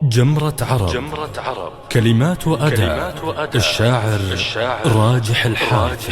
جمرة عرب كلمات وأداء الشاعر راجح الحارثي.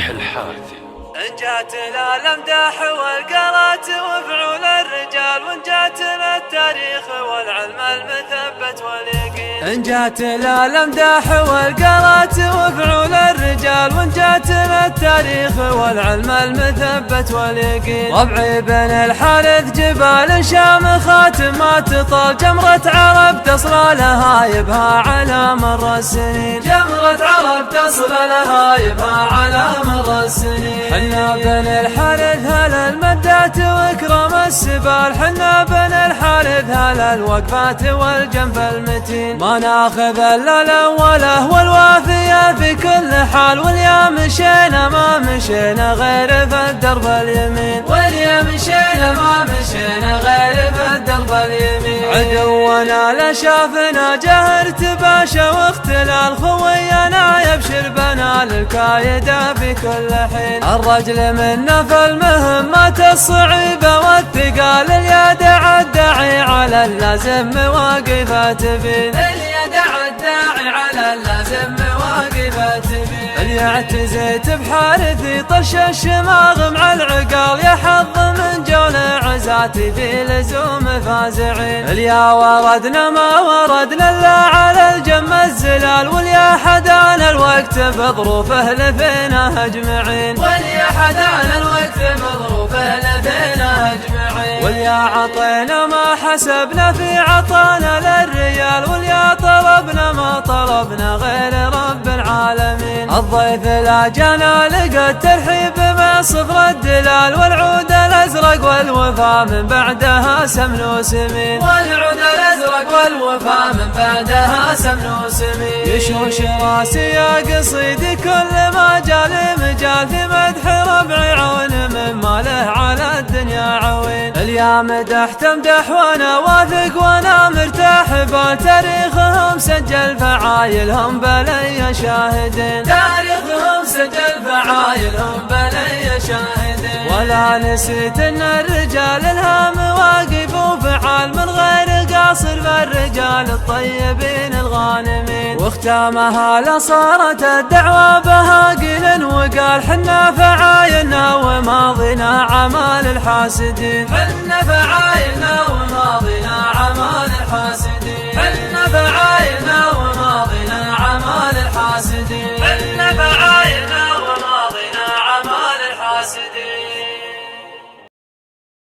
إن جاتنا الأمداح والقرات وفعول الرجال، وإن جاتنا التاريخ والعلم المثبت واليقين. إن جاتنا الأمداح والقرات وفعول الرجال، وإن جاتنا التاريخ والعلم المثبت واليقين. ربعي بن الحارث جبال شامخات ما تطال، جمرة عرب تصل لها يبها على مر السنين. جمرة عرب تصل لها يبها على مر السنين. حنا بن الحارث هل المدات واكرم السبال، حنا بن الحارث هل الوقفات والجنب المتين. ما ناخذ الا الاوله والوافيه في كل حال، واليا مشينا ما مشينا غير في الدرب اليمين. واليا مشينا ما مشينا غير في الدرب اليمين. عدونا لا شافنا جهر تباشى واختلال، خوينا يبشر بنا للكايده في كل حين. الرجل منا في المهمات الصعيبة والثقال، اليدع الداعي على اللازم مواقفات فيه. اليدع الداعي على اللازم مواقفات فيه. اللي اعتزيت بحارثي طش الشماغ مع العقال، يا حظ من جول عزاتي في لزوم فازعين. اليا وردنا ما وردنا الا على الجم الزلال، واليا حدانا الوقت بظروفه لفينا اجمعين. واليا حدانا الوقت بظروفه لفينا اجمعين. واليا عطينا ما حسبنا في عطانا للريال، واليا طلبنا ما طلبنا غير رب العالمين. الضيف لا جانا لقى الترحيب مع صفر الدلال، والعود الازرق والوفا من بعدها سمن وسمين. والعود الازرق والوفا من بعدها سمن وسمين. يشوش راسي يا قصيدي كل ما جالي مجال، في مدح ربعي عون مما له على الدنيا عوين. اليا مدح تمدح وانا واثق وانا مرتاح بال، تاريخهم سجل فعايلهم بلي شاهدين. تاريخهم سجل فعايلهم بلي شاهدين. ولا نسيت ان الرجال لها مواقف وفعال، من غير قاصر فالرجال الطيبين الغانمين. واختامها لصارت الدعوة بها قيل وقال، حنا فعايلنا وماضينا عمال الحاسدين. حنا فعايلنا